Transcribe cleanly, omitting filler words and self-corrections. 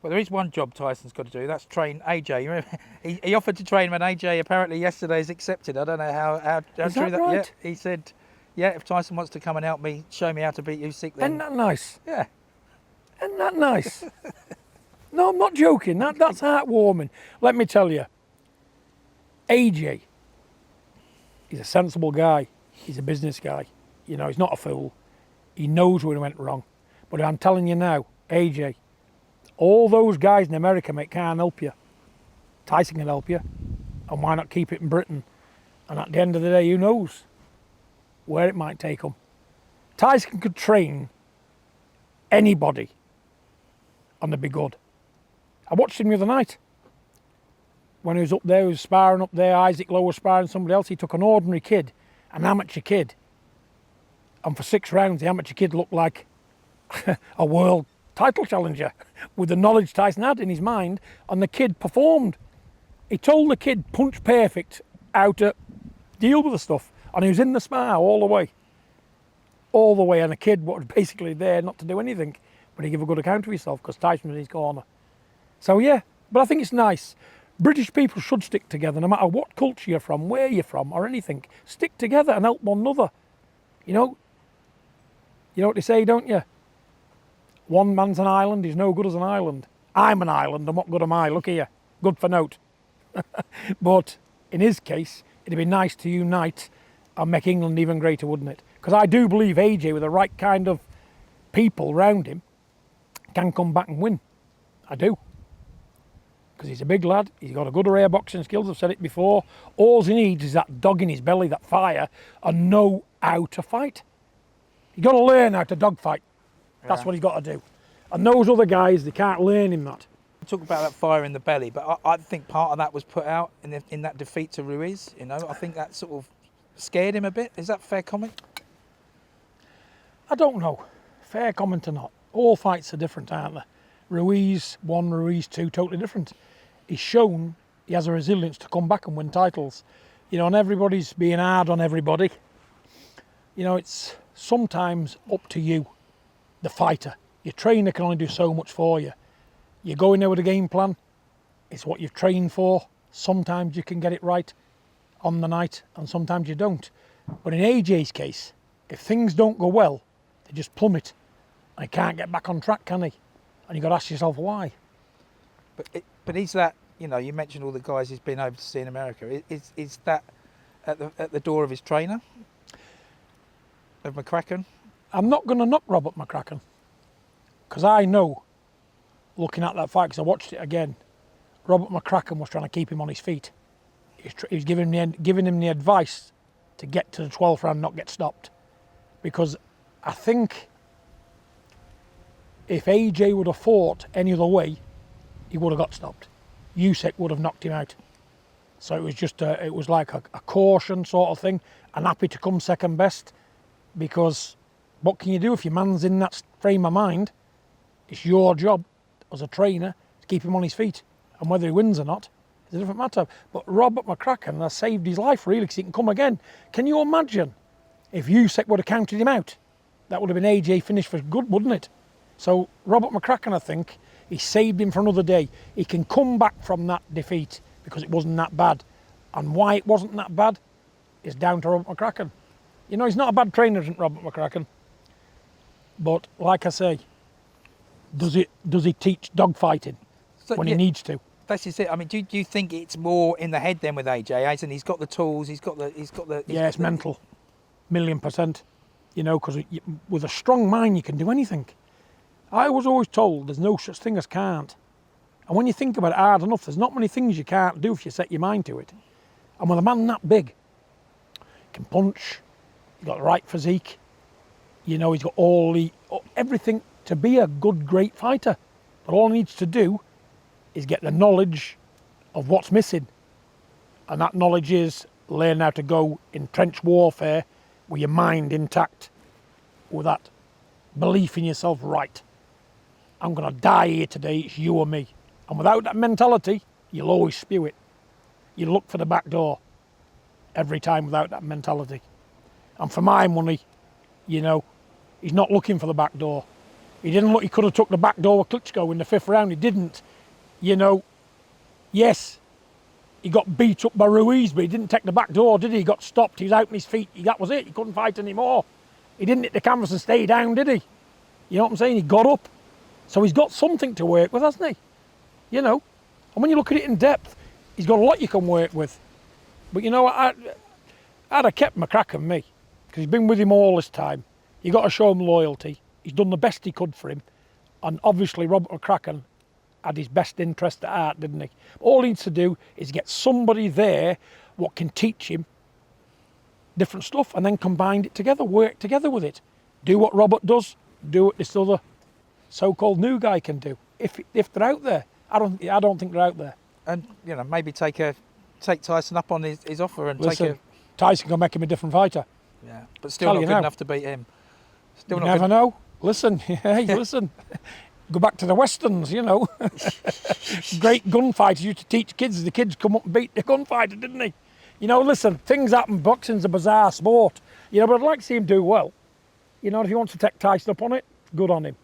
Well, there is one job Tyson's got to do. That's train AJ. You remember, he offered to train when AJ apparently yesterday has accepted. I don't know how Is true that Yeah, right? he said, yeah, if Tyson wants to come and help me, show me how to beat Usyk, then Isn't that nice? yeah. Isn't that nice? No, I'm not joking. That's heartwarming. Let me tell you, AJ, he's a sensible guy. He's a business guy. You know, he's not a fool. He knows where he went wrong. But I'm telling you now, AJ, all those guys in America, mate, can't help you. Tyson can help you. And why not keep it in Britain? And at the end of the day, who knows where it might take him. Tyson could train anybody and they'd be good. I watched him the other night. When he was up there, he was sparring up there, Isaac Lowe was sparring somebody else. He took an ordinary kid, an amateur kid. And for 6 rounds, the amateur kid looked like a world title challenger with the knowledge Tyson had in his mind, and the kid performed. He told the kid punch perfect how to deal with the stuff, and he was in the spar all the way, and the kid was basically there not to do anything, but he gave a good account of himself because Tyson was in his corner. So yeah, but I think it's nice. British people should stick together, no matter what culture you're from, where you're from, or anything. Stick together and help one another. You know what they say, don't you? One man's an island, he's no good as an island. I'm an island, and what good am I? Look here, good for note. But in his case, it'd be nice to unite and make England even greater, wouldn't it? Because I do believe AJ, with the right kind of people around him, can come back and win. I do. Because he's a big lad, he's got a good array of boxing skills, I've said it before. All he needs is that dog in his belly, that fire, and know how to fight. You've got to learn how to dogfight. That's what he's got to do. And those other guys, they can't learn him that. Talk about that fire in the belly, but I think part of that was put out in that defeat to Ruiz. You know, I think that sort of scared him a bit. Is that a fair comment? I don't know. Fair comment or not. All fights are different, aren't they? Ruiz 1, Ruiz 2, totally different. He's shown he has a resilience to come back and win titles. You know, and everybody's being hard on everybody. You know, it's sometimes up to you, the fighter. Your trainer can only do so much for you. You go in there with a game plan. It's what you've trained for. Sometimes you can get it right on the night and sometimes you don't. But in AJ's case, if things don't go well, they just plummet and he can't get back on track, can he? And you've got to ask yourself why. But is that, you know, you mentioned all the guys he's been over to see in America. Is that at the door of his trainer, of McCracken? I'm not going to knock Robert McCracken because I know, looking at that fight, because I watched it again, Robert McCracken was trying to keep him on his feet. He was giving him the advice to get to the 12th round, not get stopped. Because I think if AJ would have fought any other way, he would have got stopped. Usyk would have knocked him out. So it was just it was like a caution sort of thing, and happy to come second best, because what can you do if your man's in that frame of mind? It's your job as a trainer to keep him on his feet, and whether he wins or not is a different matter. But Robert McCracken has saved his life really, because he can come again. Can you imagine if Usyk would have counted him out? That would have been AJ finish for good, wouldn't it? So Robert McCracken, I think, he saved him for another day. He can come back from that defeat because it wasn't that bad. And why it wasn't that bad is down to Robert McCracken. You know, he's not a bad trainer, isn't Robert McCracken? But like I say, does he teach dogfighting when he needs to? That's just it. I mean, do you think it's more in the head then with AJ? As in, he's got the tools, he's got the. Yeah, it's mental, 1,000,000%. You know, because with a strong mind you can do anything. I was always told there's no such thing as can't. And when you think about it hard enough, there's not many things you can't do if you set your mind to it. And with a man that big, he can punch, he's got the right physique, you know, he's got everything to be a good, great fighter. But all he needs to do is get the knowledge of what's missing. And that knowledge is learn how to go in trench warfare with your mind intact, with that belief in yourself, right. I'm going to die here today, it's you or me. And without that mentality, you'll always spew it. You look for the back door every time without that mentality. And for my money, you know, he's not looking for the back door. He didn't look, he could have took the back door with Klitschko in the 5th round. He didn't. You know, yes, he got beat up by Ruiz, but he didn't take the back door, did he? He got stopped. He was out on his feet. That was it. He couldn't fight anymore. He didn't hit the canvas and stay down, did he? You know what I'm saying? He got up. So he's got something to work with, hasn't he? You know, and when you look at it in depth, he's got a lot you can work with. But you know what? I'd have kept McCracken, me, because he's been with him all this time. You got to show him loyalty. He's done the best he could for him. And obviously Robert McCracken had his best interest at heart, didn't he? All he needs to do is get somebody there what can teach him different stuff and then combine it together, work together with it. Do what Robert does, do what this other so-called new guy can do. If they're out there. I don't think they're out there. And, you know, maybe take Tyson up on his offer and Listen, take a... Tyson can make him a different fighter. Yeah, but still not good enough to beat him. Still You not never good. know. Listen, hey, listen. Go back to the westerns, you know. Great gunfighters used to teach kids. The kids come up and beat the gunfighter, didn't they? You know, listen, things happen. Boxing's a bizarre sport. You know, but I'd like to see him do well. You know, if he wants to take Tyson up on it, good on him.